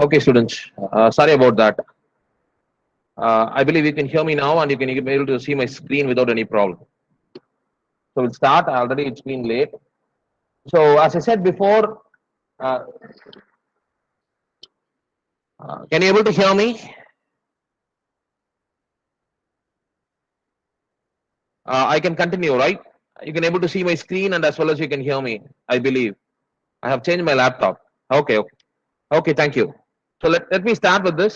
Okay, students. Sorry about that. I believe you can hear me now and you can be able to see my screen without any problem. So we'll start. Already it's been late. So as I said before, uh, can you able to hear me? I can continue, right? You can able to see my screen and as well as you can hear me. I believe I have changed my laptop. Okay. Thank you. So let me start with this.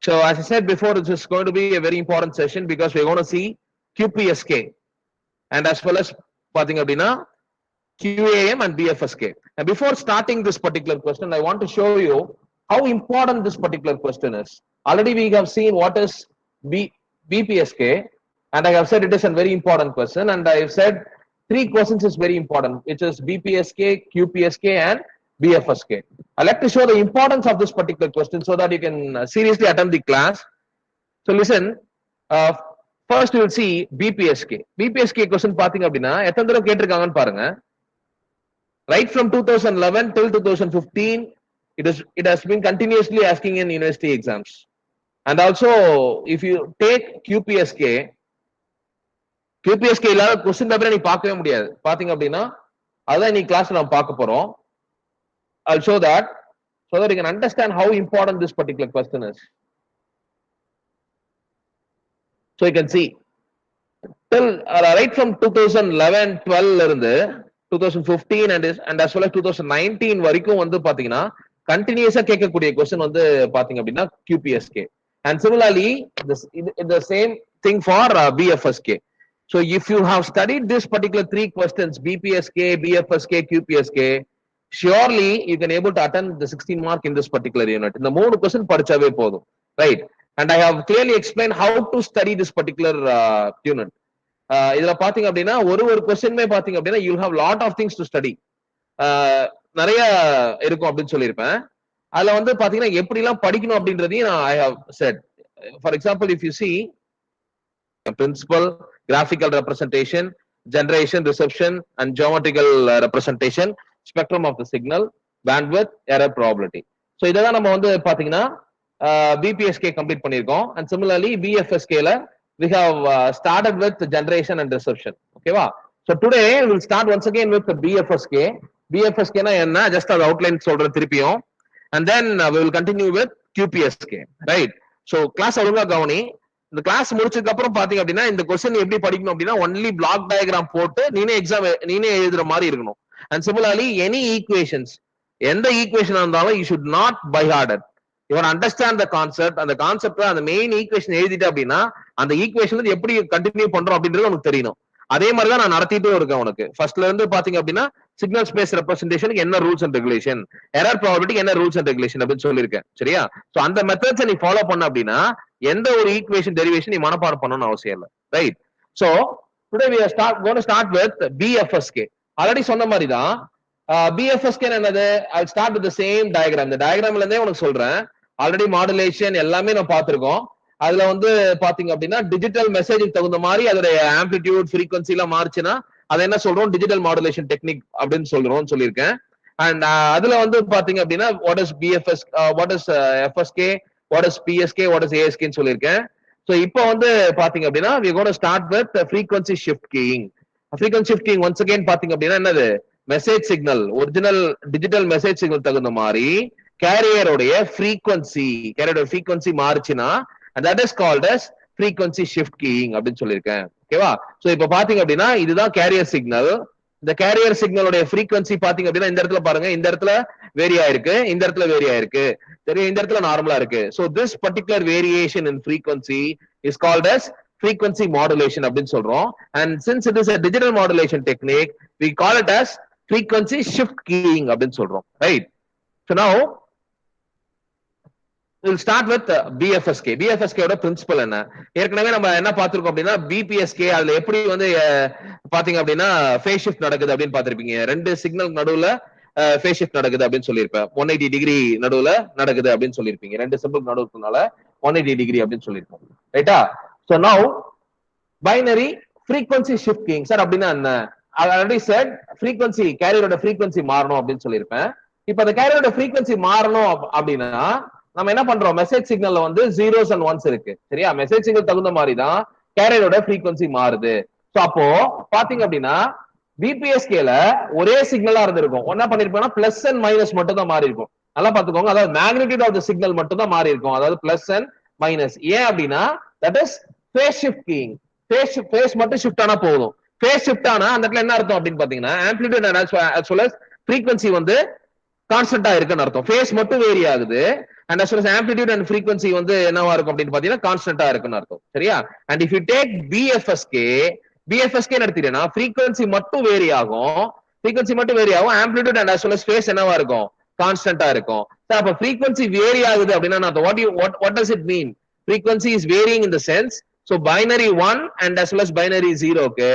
So as I said before, this is going to be a very important session because we're going to see QPSK and as well as பாத்தீங்க அப்படின்னா QAM and BFSK. And before starting this particular question, I want to show you how important this particular question is. Already we have seen what is BPSK, and I have said it is a very important question. And I have said three questions is very important, which is BPSK, QPSK, and BFSK. I like to show the importance of this particular question so that you can seriously attend the class. So listen. First you will see BPSK. BPSK question பாத்தீங்க அப்படின்னா எத்தனை தடவை கேட்டிருக்காங்கன்னு பாருங்க. Right from 2011 till 2015, it has been continuously asking in university exams. And also, if you take QPSK இல்லாத question பேப்பரை நீ பார்க்கவே முடியாது. பாத்தீங்க அப்படின்னா அதான் நீ கிளாஸ்ல நம்ம பார்க்க போறோம். I'll show that so that you can understand how important this particular question is. So you can see till right from 2011-12 இருந்து 2015 and as well as 2019 வரைக்கும் வந்து பாத்தீங்கன்னா கண்டினியூஸா கேட்கக்கூடிய கொஸ்டின் வந்து பாத்தீங்க அப்படின்னா QPSK. And similarly the same thing for BFSK. So if you have studied this particular three questions, BPSK, BFSK, QPSK, surely you can able to attend the 16 mark in this particular unit. இந்த மூணு question படிச்சாவே போதும், right? And I have clearly explained how to study this particular unit. இதுல பாத்தீங்க அப்படின்னா ஒரு கொஸ்டின்மே பாத்தீங்க அப்படின்னா you have lot of things to study, நிறைய இருக்கும் அப்படின்னு சொல்லியிருப்பேன். அதுல வந்து பாத்தீங்கன்னா எப்படி எல்லாம் படிக்கணும் அப்படின்றதையும் நான் I have said. For example, if you see principal, graphical representation, generation, reception and geometrical representation, spectrum of the signal, bandwidth, error probability. So இதெல்லாம் நம்ம வந்து பாத்தீங்கன்னா BPSK கம்ப்ளீட் பண்ணியிருக்கோம். அண்ட் சிமிலர்லி BFSKல we have started with generation and reception. Okay va? So today we will start once again with the BFSK. BFSK na enna just as outline solra thirupiyum, and then we will continue with QPSK, right? So class avanga gavani. இந்த class முடிச்சதுக்கு அப்புறம் பாத்தீங்க அப்படின்னா இந்த question எப்படி படிக்கணும் அப்படின்னா only block diagram போட்டு நீனே எழுதுற மாதிரி இருக்கணும். அண்ட் சிமிலர்லி எனி ஈக்குவேஷன்ஸ், எந்த ஈக்குவேஷன் இருந்தாலும் you should not by hearted. You want to understand the concept, அந்த கான்செப்ட் அந்த மெயின் ஈக்குவேஷன் எழுதிட்டு அப்படின்னா அந்த ஈக்குவேஷன் எப்படி கண்டினியூ பண்றோம் அப்படின்றது உனக்கு தெரியணும். அதே மாதிரி தான் நான் நடத்திட்டும் இருக்கேன் உனக்கு. ஃபர்ஸ்ட்ல இருந்து பாத்தீங்க அப்படின்னா சிக்னல் ஸ்பேஸ் ரெப்ரசன்டேஷனுக்கு என்ன rules and regulation, error probability என்ன ரூல்ஸ் அண்ட் ரெகுலேஷன் அப்படின்னு சொல்லியிருக்கேன். சரியா? சோ அந்த மெத்தட்ஸ் நீ ஃபாலோ பண்ண அப்படின்னா எந்த ஒரு ஈக்குவேஷன் டெரிவேஷன் நீ மனப்பாடம் பண்ணணும்னு அவசியம் இல்லை, right? So today we are going to start with BFSK. Already சொன்ன மாதிரி தான் BFSK என்னது. I'll start with the same diagram. இந்த டயக்ராம்ல இருந்தே உனக்கு சொல்றேன். ஆல்ரெடி மாடுலேஷன் எல்லாமே நம்ம பார்த்திருக்கோம். அதுல வந்து பாத்தீங்க அப்படின்னா டிஜிட்டல் மெசேஜுக்கு தகுந்த மாதிரி அதோடைய ஆம்பிளிடியூட், ஃப்ரீக்வன்சி எல்லாம் மாறுச்சுன்னா அதை என்ன சொல்றோம், டிஜிட்டல் மாடுலேஷன் டெக்னிக் அப்படின்னு சொல்லியிருக்கேன். அண்ட் அதுல வந்து பாத்தீங்க அப்படின்னா what is BFS, what is FSK, what is PSK, what is ASK ன்னு சொல்லியிருக்கேன். ஸோ இப்போ வந்து பாத்தீங்க அப்படின்னா we are going to start with frequency shift keying. frequency shift keying once again பாத்தீங்க அப்படின்னா என்னது, message signal, original digital message signal தகுந்த மாதிரி கேரியருடைய frequency மாறுச்சுன்னா that is called as frequency shift keying அப்படின்னு சொல்லியிருக்கேன். ஓகேவா? சோ இப்ப பாத்தீங்க அப்படின்னா இதுதான் கேரியர் சிக்னல். இந்த கேரியர் சிக்னலோட ஃப்ரீக்வன்சி பாத்தீங்க அப்படின்னா இந்த இடத்துல பாருங்க, இந்த இடத்துல வேரி ஆயிருக்கு, இந்த இடத்துல வேரி ஆயிருக்கு, சரி, இந்த இடத்துல நார்மலா இருக்கு. So this particular variation in frequency is called as frequency modulation அப்படின்னு சொல்றோம். And since it is a digital modulation technique, we call it as frequency shift keying அப்படின்னு சொல்றோம், right? So now we'll start with BFSK. BFSK ஓட principal என்ன, ஏற்கனவே நம்ம என்ன பார்த்திருக்கோம் அப்படின்னா BPSK அதுல எப்படி வந்து பாத்தீங்க அப்படின்னா ஃபேஸ் ஷிஃப்ட் நடக்குது அப்படின்னு பார்த்திருப்பீங்க. ரெண்டு சிக்னல் நடுவுல ஃபேஸ் ஷிஃப்ட் நடக்குது அப்படின்னு சொல்லியிருப்பேன். 180 டிகிரி நடுவுல நடக்குது அப்படின்னு சொல்லியிருப்பீங்க. ரெண்டு சிம்பிள் நடுவுனால 180 டிகிரி அப்படின்னு சொல்லியிருப்போம், ரைட்டா? So now binary frequency shifting sir அப்படின்னா என்ன? I already said frequency, கேரியரோட frequency மாறணும் அப்படின்னு சொல்லியிருப்பேன். இப்ப அந்த கேரியரோட frequency மாறணும் அப்படின்னா நம்ம என்ன பண்றோம், மெசேஜ் சிக்னல்ல வந்து ஜீரோஸ் அண்ட் ஒன்ஸ் இருக்கு சரியா. மெசேஜ் சிக்னல் தகுந்த மாதிரி தான் கேரியரோட frequency மாறுது. சோ அப்போ பாத்தீங்க அப்படின்னா பிபிஎஸ்கேல ஒரே சிக்னலா இருந்திருக்கும். என்ன பண்ணிருப்போம்னா பிளஸ் அண்ட் மைனஸ் மட்டும் தான் மாறி இருக்கும். நல்லா பாத்துக்கோங்க, அதாவது மேக்னிடியூட் ஆஃப் த சிக்னல் மட்டும் தான் மாறி இருக்கும், அதாவது பிளஸ் அண்ட் மைனஸ். ஏன் அப்படின்னா that is phase shift keying. Phase மட்டும் ஷிஃப்ட் ஆனா போதும். ஃபேஸ் ஷிஃப்ட் ஆனா அந்த இடத்துல என்ன அர்த்தம் அப்படின்னு பாத்தீங்கன்னா amplitude as well as frequency வந்து கான்ஸ்டன்டா இருக்குன்னு அர்த்தம். ஃபேஸ் மட்டும் வேரி ஆகுது and as well as amplitude and frequency வந்து என்னவா இருக்கும் அப்படின்னு பாத்தீங்கன்னா கான்ஸ்டன்டா இருக்குன்னு அர்த்தம் சரியா. and if you take BFSK எடுத்தீங்கன்னா frequency மட்டும் வேரி ஆகும், amplitude and as well as phase என்னவா இருக்கும், கான்ஸ்டன்டா இருக்கும். அப்ப frequency வேரி ஆகுது அப்படின்னா what does it mean? Frequency is varying in the sense, so binary 1 and as well as binary 0 க்கு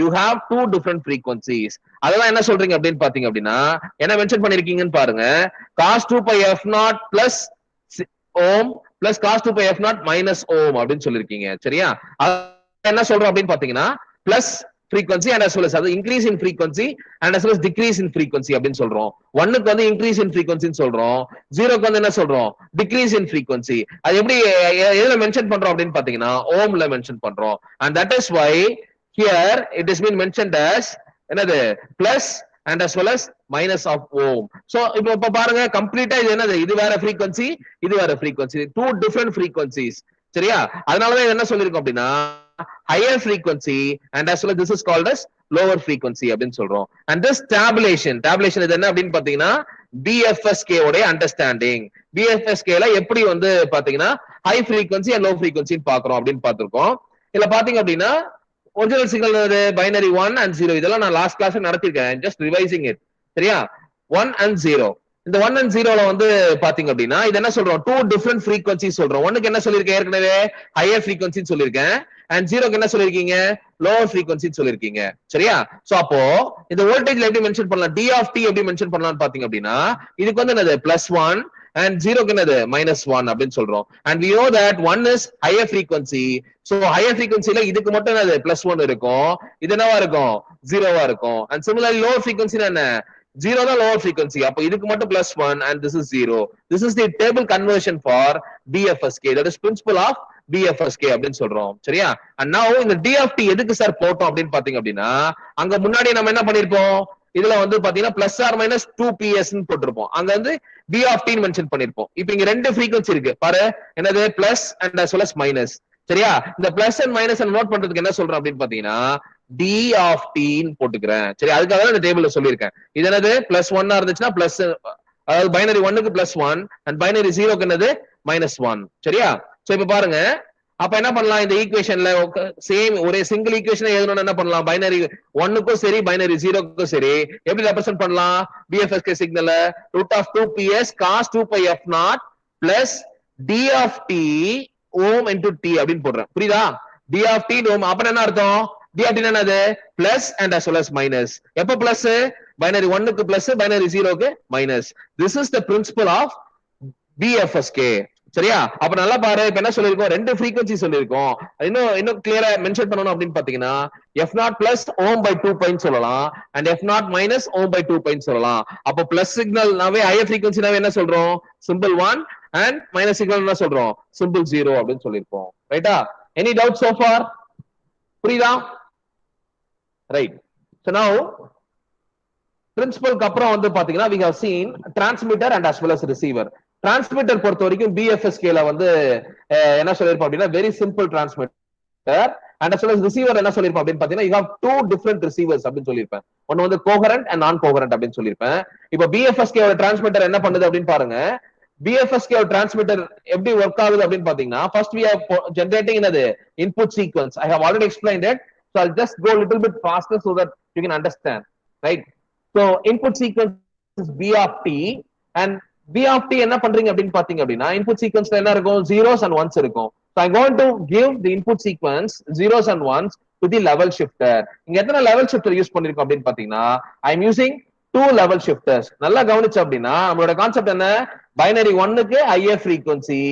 you have two different frequencies. அதெல்லாம் என்ன சொல்றீங்க அப்படின்னு பாத்தீங்க அப்படின்னா என்ன மென்ஷன் பண்ணிருக்கீங்கன்னு பாருங்க, cos 2 pi f0 plus ohm plus cos 2 pi f0 minus ohm அப்படின்னு சொல்லிருக்கீங்க சரியா. என்ன சொல்றோம் அப்படின்னு பாத்தீங்கன்னா plus frequency and as well as அது increase in frequency and as well as decrease in frequency அப்படின்னு சொல்றோம். 1 க்கு வந்து increase in frequency ன்னு சொல்றோம், 0 க்கு வந்து என்ன சொல்றோம், decrease in frequency. அது எப்படி எதுல மென்ஷன் பண்றோம் அப்படின்னு பாத்தீங்கன்னா ஓம்ல மென்ஷன் பண்றோம். and that is why here it has been mentioned as என்னது plus and as well as minus of ohm. so இப்ப பாருங்க கம்ப்ளீட்டா இது என்னது, இது வேற frequency, இது வேற frequency, two different frequencies சரியா. அதனாலதான் இது என்ன சொல்லிருக்கோம் அப்படின்னா higher frequency and as well as this is called as lower frequency அப்படின்னு சொல்றோம். and this tabulation இது என்ன அப்படின்னு பாத்தீங்கன்னா BFSK உடைய அண்டர்ஸ்டாண்டிங். BFSK ல எப்படி வந்து பாத்தீங்கன்னா high frequency and low frequency பாக்குறோம் அப்படின்னு பாத்துருக்கோம். இதுல பாத்தீங்க அப்படின்னா ஒரிஜினல் சிக்னல் பைனரி 1 and 0 இதெல்லாம் நான் லாஸ்ட் கிளாஸ் நடத்திருக்கேன், ஜஸ்ட் ரிவைசிங் இட் சரியா. 1 and 0, இந்த 1 and 0ல வந்து பாத்தீங்க அப்படின்னா இது என்ன சொல்றோம், டூ டிஃபரெண்ட் frequency சொல்றோம். ஒன்னுக்கு என்ன சொல்லிருக்கேன் ஏற்கனவே ஹையர் frequency சொல்லிருக்கேன் and 0க்கு என்ன சொல்லிருக்கீங்க லோவர் frequency சொல்லிருக்கீங்க சரியா. சோ அப்போ இந்த வோல்டேஜ்ல எப்படி மென்ஷன் பண்ணலாம், d of t எப்படி மென்ஷன் பண்ணலாம்னு பாத்தீங்க அப்படின்னா இதுக்கு வந்து என்னது +1 and 0க்கு என்னது -1 அப்படின்னு சொல்றோம். and we know that 1 is higher frequency, so higher frequencyல இதுக்கு மட்டும் என்னது +1 இருக்கும், இது என்னவா இருக்கும் 0வா இருக்கும். and similarly lower frequency என்ன 0 தான் lower frequency, அப்ப இதுக்கு மட்டும் +1 and this is 0. this is the table conversion for BFSK, that is principle of BFSK அப்படின்னு சொல்றோம் சரியா. and now இந்த d of t எதுக்கு சார் போட்டோம் அப்படின்னு பாத்தீங்க அப்படின்னா அங்க முன்னாடி நம்ம என்ன பண்ணிருப்போம், இதுல வந்து பாத்தீங்கன்னா பிளஸ் ஆர் மைனஸ் 2ps போட்டிருப்போம், அங்க வந்து b of t மென்ஷன் பண்ணிருப்போம். இப்ப இங்க ரெண்டு frequency இருக்கு பாரு, என்னது plus and as well as minus சரியா. இந்த பிளஸ் அண்ட் மைனஸ் நோட் பண்றதுக்கு என்ன சொல்றோம் அப்படின்னு பாத்தீங்கன்னா d of t போட்டுக்கிறேன் சரி. அதுக்காக தான் இந்த டேபிள்ல சொல்லியிருக்கேன். இது என்னது +1 இருந்துச்சுன்னா பிளஸ், அதாவது பைனரி 1க்கு +1 and பைனரி 0க்கு என்னது -1 சரியா. சோ இப்ப பாருங்க, அப்ப என்ன பண்ணலாம், இந்த ஈக்குவேஷன்ல சேம் ஒரே சிங்கிள் ஈக்குவேஷன் எழுதணும்னு என்ன பண்ணலாம், பைனரி 1க்கும் சரி பைனரி 0க்கும் சரி எப்படி ரெப்ரசென்ட் பண்ணலாம், BFSK சிக்னல்ல √2ps cos 2 pi f0 plus d of t ohm into t அப்படின்னு போடுறேன் புரியுதா. d of t ohm அப்ப என்ன அர்த்தம், d of t என்னது plus and as well as minus. எப்ப பிளஸ், பைனரி 1க்கு பிளஸ் பைனரி 0க்கு minus. this is the principle of BFSK சரியா. அப்ப நல்லா பாரு, இப்ப என்ன சொல்லிருக்கோம், ரெண்டு frequency சொல்லிருக்கோம். இன்னும் கிளியரா மென்ஷன் பண்ணணும் அப்படின்னு பாத்தீங்கன்னா f0 plus ohm by 2 pi சொல்லலாம் and f0 minus ohm by 2 pi சொல்லலாம். அப்ப பிளஸ் சிக்னல்னாவே ஹையர் frequency நாவே என்ன சொல்றோம் symbol 1 and மைனஸ் சிக்னல் என்ன சொல்றோம் symbol 0 அப்படின்னு சொல்லிருக்கோம் ரைட்டா. எனி டவுட் so far, புரியுதா ரைட். so now பிரின்சிபலுக்கு அப்புறம் வந்து பாத்தீங்கன்னா we have seen transmitter and as well as receiver. Transmitter பொறுத்த வரைக்கும் BFSK ல வந்து என்ன சொல்லிருப்போம் அப்படின்னா very simple transmitter and as well as receiver என்ன சொல்லிருப்போம் அப்படின்னு பாத்தீங்கன்னா you have two different receivers அப்படின்னு சொல்லிருப்பேன். ஒன்னு வந்து கோஹரண்ட் and நான் கோஹரண்ட் அப்படின்னு சொல்லிருப்பேன். இப்ப BFSK ஓட டிரான்ஸ்மிட்டர் என்ன பண்ணுது அப்படின்னு பாருங்க. BFSK ஓட டிரான்ஸ்மிட்டர் எப்படி ஒர்க் ஆகுது அப்படின்னு பாத்தீங்கன்னா first we are generating another input sequence. I have already explained it, so I'll just go a little bit faster so that you can understand, right? So input sequence is B of t and B of t என்ன பண்றீங்க அப்படின்னு பாத்தீங்க அப்படின்னா input sequenceல என்ன இருக்கும், zeros and ones இருக்கும். So I'm going to give the input sequence zeros and ones to the level shifter. இங்க எத்தனை level shifter யூஸ் பண்ணிருக்கோம் அப்படின்னு பாத்தீங்கன்னா I'm using two level shifters. நல்லா கவனிச்சு அப்படின்னா நம்மளோட கான்செப்ட் என்ன, பைனரி 1க்கு higher frequency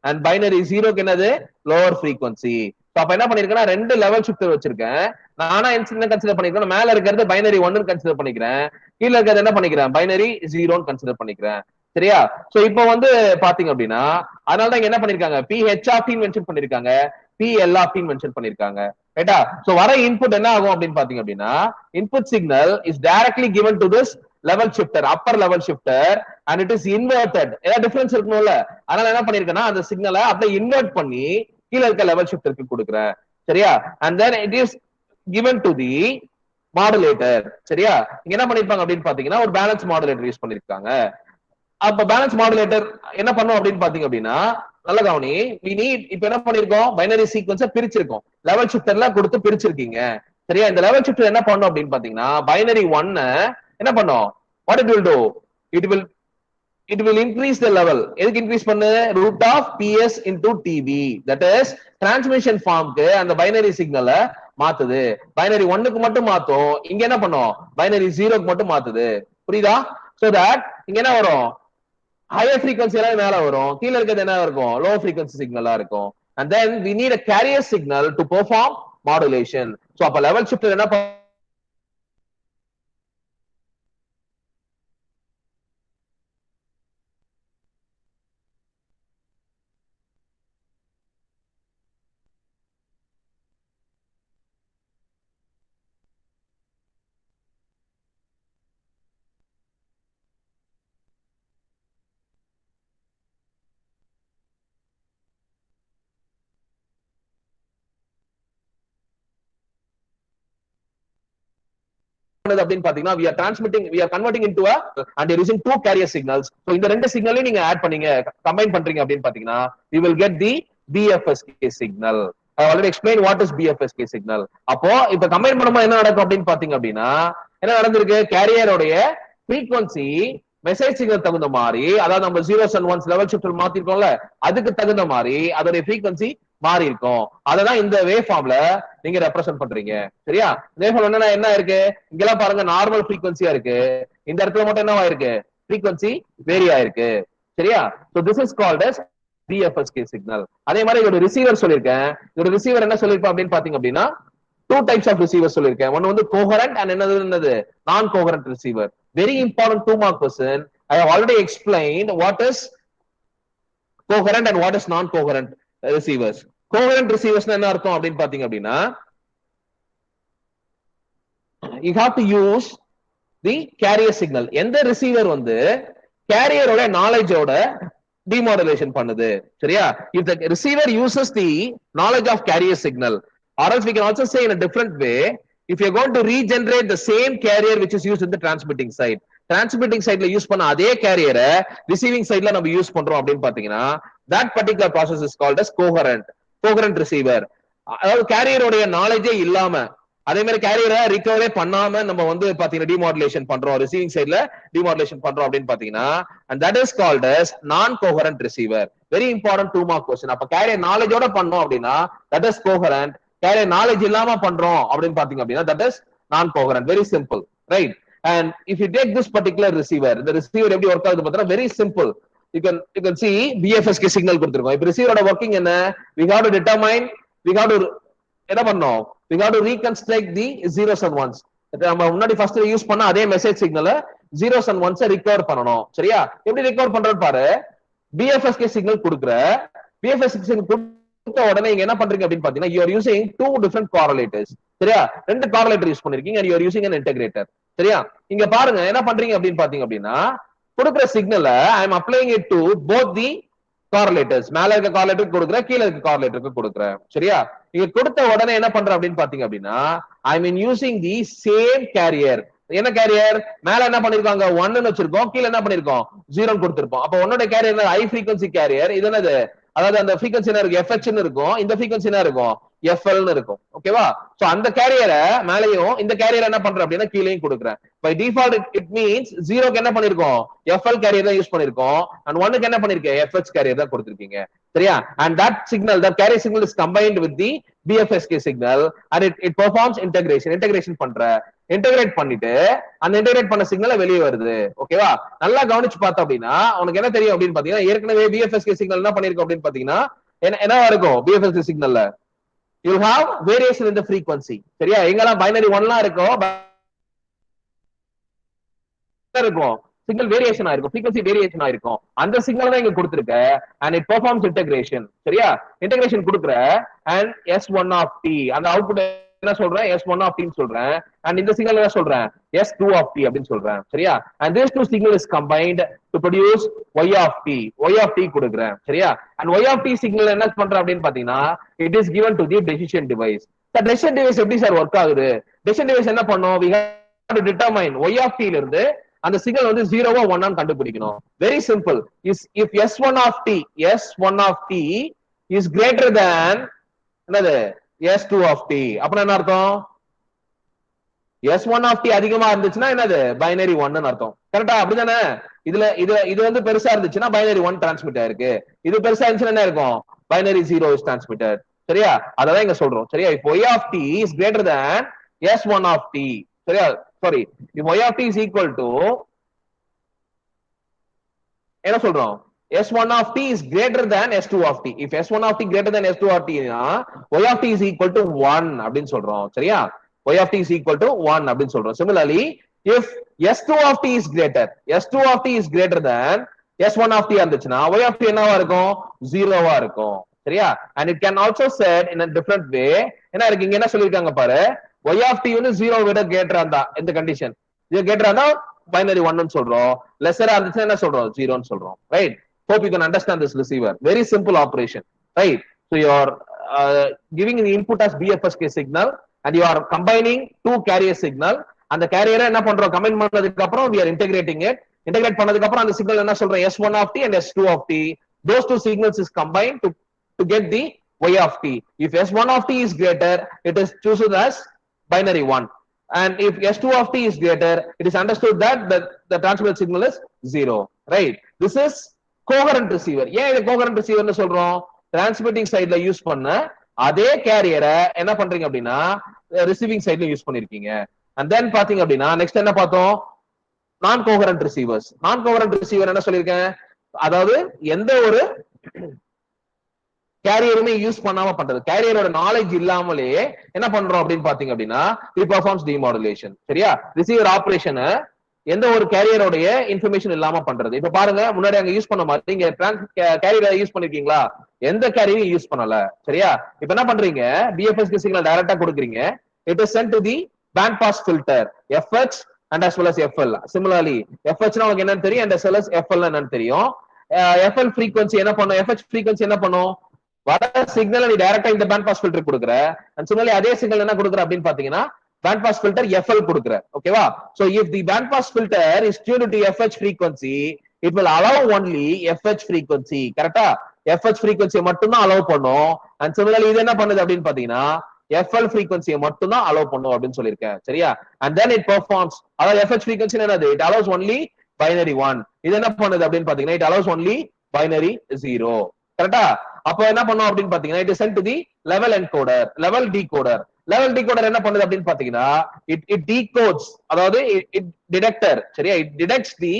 and பைனரி 0க்கு என்னது lower frequency. அப்ப என்ன பண்ணிருக்கேன்னா ரெண்டு லெவல் ஷிஃப்டர் வச்சிருக்கேன். நானா என்ன கன்சிடர் பண்ணிருக்கேன், மேல இருக்கிறது பைனரி 1 கன்சிடர் பண்ணிக்கிறேன், கீழ இருக்கிறது என்ன பண்ணிக்கிறேன், பைனரி 0 கன்சிடர் பண்ணிக்கிறேன். சரியா? சோ இப்போ வந்து பாத்தீங்க அப்படின்னா அதனால தான் என்ன பண்ணிருக்காங்க, PH ஆஃப் மென்ஷன் பண்ணிருக்காங்க, PL ஆஃப் மென்ஷன் பண்ணிருக்காங்க. ரைட்டா? சோ வர இன்புட் என்ன ஆகும் அப்படின்னு பாத்தீங்க அப்படின்னா, input signal is directly given to this level shifter, upper level shifter, and it is inverted. ஏதாவது டிஃபரன்ஸ் இருக்கணும்ல, அதனால என்ன பண்ணிருக்கேன்னா அந்த சிக்னலை அப்படியே இன்வெர்ட் பண்ணி கீழ இருக்க லெவல் ஷிஃப்டருக்கு கொடுக்குறேன். சரியா? And then it is given to the modulator. சரியா? இங்க என்ன பண்ணிருப்பாங்க அப்படின்னு பாத்தீங்கன்னா ஒரு பேலன்ஸ் மாடுலேட்டர் யூஸ் பண்ணிருக்காங்க. அப்ப பேலன்ஸ் மாடுலேட்டர் என்ன பண்ணும் அப்படின்னு பாத்தீங்க அப்படின்னா, நல்ல கவனி, we need இப்ப என்ன பண்ணிருக்கோம், பைனரி சீக்வன்ஸ பிரிச்சிருக்கோம், லெவல் ஷிஃப்டர்ல கொடுத்து பிரிச்சிருக்கீங்க. சரியா? இந்த லெவல் ஷிஃப்டர் என்ன பண்ணும் அப்படின்னு பாத்தீங்கன்னா பைனரி 1 என்ன பண்ணும், what it will do, it will it will increase the level. எதுக்கு இன்க்ரீஸ் பண்ணு, root of PS into TB, that is transmission ஃபார்ம்க்கு அந்த பைனரி சிக்னலை மாத்துது. பைனரி 1க்கு மட்டும் மாத்தும், இங்க என்ன பண்ணும், பைனரி 0க்கு மட்டும் மாத்துது. புரியுதா? so that இங்க என்ன வரும், ஹையர் frequency எல்லாம் மேல வரும், கீழ இருக்கிறது என்ன இருக்கும், லோ frequency சிக்னலா இருக்கும். and then we need a carrier signal to perform modulation. so அப்ப லெவல் ஷிஃப்டர் என்ன அப்படின்னு பாத்தீங்கன்னா we are transmitting, we are converting into a and you're using two carrier signals. so இந்த ரெண்டு சிக்னலையும் நீங்க ஆட் பண்ணீங்க, combine பண்றீங்க அப்படின்னு பாத்தீங்கன்னா you will get the BFSK signal. I already explained what is BFSK signal. அப்போ இப்ப கம்பைன் பண்ணும்போது என்ன நடக்கும் அப்படின்னு பாத்தீங்க அப்படின்னா, என்ன நடந்திருக்கு, கேரியரோடைய frequency மெசேஜ் சிக்னல் தகுந்த மாதிரி, அதாவது நம்ம 0s and 1s level shifter மாத்திருக்கோம்ல, அதுக்கு தகுந்த மாதிரி அதோட frequency மாறி இருக்கும். அததான் இந்த வேவ் ஃபார்ம்ல நீங்க ரெப்ரசென்ட் பண்றீங்க. சரியா? வேவ் ஃபார்ம் என்ன இருக்கு, இங்கெல்லாம் பாருங்க நார்மல் ஃப்ரீக்வன்சியா இருக்கு, இந்த இடத்துல மட்டும் என்னவா இருக்கு, ஃப்ரீக்வன்சி வேரி ஆயிருக்கு. சரியா? So this is called as BFSK signal. அதே மாதிரி இதோட ரிசீவர் சொல்லிருக்கேன், இதோட ரிசீவர் என்ன சொல்லிருப்பேன் அப்படின்னு பாத்தீங்க அப்படின்னா டூ டைப்ஸ் ஆஃப் ரிசீவர் சொல்லிருக்கேன். ஒன்னு வந்து கோஹரண்ட் அண்ட் என்னது நான் coherent receiver. Very important 2 mark question. I have already explained what is coherent and what is non-coherent receivers. coherent receivers என்ன அர்த்தம் அப்படின்னு பாத்தீங்க அப்படின்னா, you have to use the carrier signal. எந்த ரிசீவர் வந்து கேரியரோட நாலேஜோட demodulation பண்ணுது. சரியா? if the receiver uses the knowledge of carrier signal, or else we can also say in a different way, if you're going to regenerate the same carrier which is used in the transmitting side, transmitting side ல use பண்ண அதே கேரியரை receiving சைட்ல நம்ம use பண்றோம் அப்படின்னு பாத்தீங்கன்னா that particular process is called as coherent receiver. அதாவது கேரியரோட நாலேஜே இல்லாம, அதே மாதிரி கேரியரை ரிகவரே பண்ணாம நம்ம வந்து பாத்தீங்கன்னா டிமாடுலேஷன் பண்றோம், ரிசீவிங் சைட்ல டிமாடுலேஷன் பண்றோம் அப்படின்னு பாத்தீங்கன்னா, and that is called as non coherent receiver. very important 2 mark question. அப்ப கேரியர் நாலேஜோட பண்ணோம் அப்படின்னா that is coherent, carrier knowledge இல்லாம பண்றோம் அப்படின்னு பாத்தீங்க அப்படின்னா that is non coherent. very simple, right? and if you take this particular receiver, the receiver எப்படி ஒர்க் ஆகுது பார்த்தா very simple. you can see BFSK signal கொடுத்திருக்கோம். இப்ப ரிசீவரோட வர்க்கிங் என்ன, we have to determine, we have to என்ன பண்ணோம், we have to reconstruct the zeros and ones. நம்ம முன்னாடி ஃபர்ஸ்ட் யூஸ் பண்ண அதே மெசேஜ் சிக்னலை zeros and ones ரிகவர் பண்ணணும். சரியா? எப்படி ரிகவர் பண்றது பாரு, BFSK சிக்னல் கொடுக்குற, BFSK சிக்னல் கொடுத்த உடனே நீங்க என்ன பண்றீங்க அப்படின்னு பாத்தீங்கன்னா you are using two different correlators. சரியா? ரெண்டு correlator யூஸ் பண்ணிருக்கீங்க and you are using an integrator. சரியா? இங்க பாருங்க என்ன பண்றீங்க அப்படின்னு பாத்தீங்க அப்படின்னா, கொடுக்குற சிக்னலை I am applying it to both the correlators. மேல இருக்க correlator கொடுக்குற, கீழ இருக்க correlator கொடுக்குறேன். சரியா? இங்க கொடுத்த உடனே என்ன பண்றேன் அப்படின்னு பாத்தீங்க அப்படின்னா I mean using the same carrier. என்ன கேரியர், மேல என்ன பண்ணிருக்காங்க 1 வச்சிருக்கோம், கீழ என்ன பண்ணிருக்கோம் 0 கொடுத்திருப்போம். அப்ப உன்னோட கேரியர் ஹை frequency கேரியர், இது என்னது, அதாவது அந்த frequency என்ன இருக்கு, FH ன்னு இருக்கும், இந்த frequency என்ன இருக்கும், FL ன்னு இருக்கும். ஓகேவா? சோ அந்த கேரியரை மேலையும் இந்த கேரியர் என்ன பண்றேன் அப்படின்னா கீழேயும் கொடுக்குறேன். பை டிஃபால்ட் இட் மீன்ஸ் 0க்கு என்ன பண்ணிருக்கோம், FL கேரியர் தான் யூஸ் பண்ணிருக்கோம், and 1க்கு என்ன பண்ணிருக்கேன், FH கேரியர் தான் கொடுத்திருக்கீங்க. சரியா? and that signal, that carrier signal is combined with the BFSK signal and it performs integration பண்ற, இன்டகிரேட் பண்ணிட்டு அந்த இன்டகிரேட் பண்ண சிக்னலை வெளியே வருது. ஓகேவா? நல்லா கவனிச்சு பார்த்தோம் அப்படின்னா உனக்கு என்ன தெரியும் அப்படின்னு பாத்தீங்கன்னா, ஏற்கனவே BFSK சிக்னல் என்ன பண்ணிருக்கோம் அப்படின்னு பாத்தீங்கன்னா என்னவா இருக்கும், BFSK சிக்னல்ல you'll have variation in the frequency. சரியா? எங்கெல்லாம் பைனரி 1லாம் இருக்கோ இருக்கும் சிக்னல் வேரியேஷன் ஆயிருக்கும், frequency வேரியேஷன் ஆயிருக்கும். அந்த சிக்னல் தான் இங்க கொடுத்திருக்க and it performs integration. சரியா? இன்டகிரேஷன் கொடுக்குற and S1 of t அந்த அவுட்புட் என்ன சொல்றேன்? S1 of t ன்னு சொல்றேன். and இந்த சிக்னல் என்ன சொல்றேன்? S2 of t அப்படின்னு சொல்றேன். சரியா? and these two signal is combined to produce y of t. y of t கொடுக்குறேன். சரியா? and y of t signal என்ன பண்றேன் அப்படின்னு பாத்தீங்கன்னா it is given to the decision device. the decision device எப்படி சார் ஒர்க் ஆகுது? decision device என்ன பண்ணும்? we have to determine y of t ல இருந்து அந்த சிக்னல் வந்து 0வா 1ஆ கண்டுபிடிக்கணும். Very simple. if S1 of t is greater than என்னது S2 of t அப்ப என்ன அர்த்தம்? S1 of t அதிகமா இருந்துச்சுன்னா என்னது பைனரி 1 ன்னு அர்த்தம். கரெக்டா? அப்படிதானே? இது வந்து பெருசா இருந்துச்சுன்னா பைனரி 1 டிரான்ஸ்மிட் ஆயிருக்கு. இது பெருசா இருந்துச்சுன்னா என்ன இருக்கும்? Binary 0 is transmitted. சரியா? அதான் இங்க சொல்றோம். சரியா? if y of t is greater than S1 of t, சரியா? sorry, if y of t is equal to என்ன சொல்றோம்? S1 of t is greater than S2 of t. if S1 of t greater than S2 of t னா y of t is equal to 1 அப்படினு சொல்றோம். சரியா? y of t is equal to 1 அப்படினு சொல்றோம். similarly if S2 of t is greater than S1 of t இருந்துச்சுனா y of t என்னவா இருக்கும்? 0வா இருக்கும். சரியா? and it can also said in a different way. என்ன இருக்கு இங்க என்ன சொல்லிருக்காங்க பாரு? y of t வந்து 0 விட greater இருந்தா இந்த கண்டிஷன் இது greater இருந்தா பைனரி 1 ன்னு சொல்றோம். லெஸ்ஸரா இருந்துச்சுன்னா என்ன சொல்றோம்? 0 ன்னு சொல்றோம். Right? hope you can understand this receiver. very simple operation. right? so you are giving the input as BFSK signal and you are combining two carrier signal. அந்த கேரியரை என்ன பண்றோம்? கம்பைன் பண்ணதுக்கு அப்புறம் we are integrating it. integrate பண்ணதுக்கு அப்புறம் அந்த signal என்ன சொல்றோம்? S1 of t and S2 of t. those two signals is combined to get the y of t. if S1 of t is greater, it is chosen as binary 1. and if S2 of t is greater, it is understood that the transmitted signal is 0. right? this is coherent receiver. ஏன் இது coherent receiver னு சொல்றோம்? Transmitting சைடுல use பண்ண அதே கேரியரை என்ன பண்றீங்க அப்படின்னா ரிசீவிங் சைடுல யூஸ் பண்ணிருக்கீங்க. and then பாத்தீங்க அப்படின்னா நெக்ஸ்ட் என்ன பார்த்தோம்? நான் கோஹரண்ட் ரிசீவர்ஸ். நான் கோஹரண்ட் ரிசீவர் என்ன சொல்லியிருக்கேன்? அதாவது எந்த ஒரு கேரியருமே யூஸ் பண்ணாம பண்றது. கேரியரோட நாலேஜ் இல்லாமலே என்ன பண்றோம் அப்படின்னு பாத்தீங்க அப்படின்னா it performs demodulation. சரியா? ரிசீவர் ஆபரேஷனை எந்த ஒரு கேரியரோடைய இன்ஃபர்மேஷன் இல்லாம பண்றது. இப்ப பாருங்க, முன்னாடி அங்க யூஸ் பண்ண மாதிரி நீங்க கேரியரை யூஸ் பண்ணிருக்கீங்களா? எந்த கேரியரையும் யூஸ் பண்ணல. சரியா? இப்ப என்ன பண்றீங்க? BFSK சிக்னல் டைரக்டா கொடுக்குறீங்க. it is sent to the band pass filter FH and as well as FL. similarly FH னா உங்களுக்கு என்னன்னு தெரியும் and as well as FL என்னன்னு தெரியும். FL frequency என்ன பண்ணும்? FH frequency என்ன பண்ணும்? வர சிக்னல் நீ டைரக்டா இந்த பேண்ட் பாஸ் ஃபில்டர் கொடுக்குற. and similarly அதே சிக்னல் என்ன கொடுக்குற அப்படின்னு பாத்தீங்கன்னா band pass filter FL கொடுக்குற. ஓகேவா? so if the band pass filter is tuned to FH frequency, it will allow only FH frequency. கரெக்டா? FH frequency மட்டும் தான் அலோவ் பண்ணும். and similarly இது என்ன பண்ணுது அப்படின்னு பாத்தீங்கன்னா FL frequency மட்டும் தான் அலோவ் பண்ணும் அப்படின்னு சொல்லியிருக்கேன். சரியா? and then it performs, அதாவது FH frequency என்னது? it allows only binary 1. இது என்ன பண்ணுது அப்படின்னு பாத்தீங்கன்னா it allows only binary 0. கரெக்டா? அப்ப என்ன பண்ணும் அப்படின்னு பாத்தீங்கன்னா it is sent to the level encoder, level decoder. level decoder என்ன பண்ணுது அப்படின்னு பாத்தீங்கன்னா it decodes, அதாவது it detector. சரியா? it detects the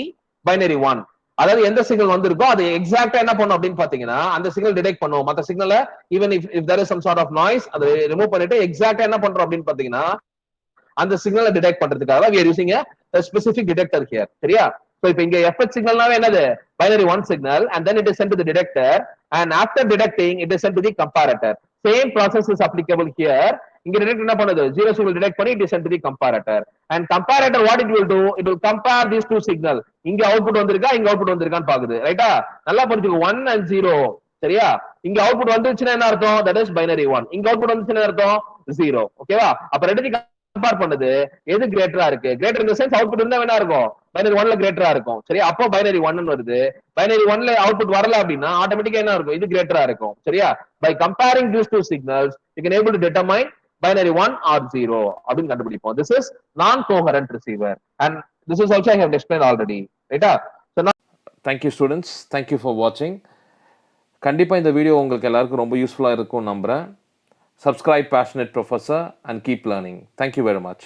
binary 1. அதாவது எந்த சிக்னல் வந்திருக்கோ அது எக்ஸாக்ட்டா என்ன பண்ணும் அப்படின்னு பாத்தீங்கன்னா அந்த சிக்னல் டிடெக்ட் பண்ணும். மத்த சிக்னலை even if there is some sort of noise அதை ரிமூவ் பண்ணிட்டு எக்ஸாக்ட்டா என்ன பண்றோம் அப்படின்னு பாத்தீங்கன்னா அந்த சிக்னலை டிடெக்ட் பண்றதுக்காக we are using a specific detector here. சரியா? so இப்ப இங்க FH சிக்னல்னாவே என்னது? binary 1 signal and then it is sent to the detector and after detecting it is sent to the comparator. same process is applicable here. இங்க detector என்ன பண்ணுது? 0 signal detect பண்ணி it is sent to the comparator. and comparator what it will do? it will compare these two signal. இங்க output வந்திருக்கா, இங்க output வந்திருக்கான்னு பாக்குது. ரைட்டா? நல்லா புரிஞ்சுக்கோ. 1 and 0. சரியா? இங்க அவுட்புட் வந்துச்சுன்னா என்ன அர்த்தம்? that is binary 1. இங்க அவுட்புட் வந்துச்சுன்னா அர்த்தம் 0. ஓகேவா? அப்ப ரெண்டுத்தையும் கம்பேர் பண்ணுது. எது கிரேட்டரா இருக்கு? Greater in the sense output இருந்தா என்ன இருக்கும்? பைனரி 1ல கிரேட்டரா இருக்கும். சரியா? அப்போ பைனரி 1 ன்னு வருது. பைனரி 1ல அவுட்புட் வரல அப்படின்னா ஆட்டோமேட்டிக்கா என்ன இருக்கும்? இது கிரேட்டரா இருக்கும். சரியா? by comparing these two signals you can able to determine binary 1 or 0 அப்படின்னு கண்டுபிடிப்போம். this is non coherent receiver and this is also I have explained already. ரைட்டா? so now thank you students, thank you for watching. கண்டிப்பா இந்த video உங்களுக்கு எல்லாருக்கும் ரொம்ப யூஸ்ஃபுல்லா இருக்கும் நம்புறேன். subscribe Passionate Professor and keep learning. Thank you very much.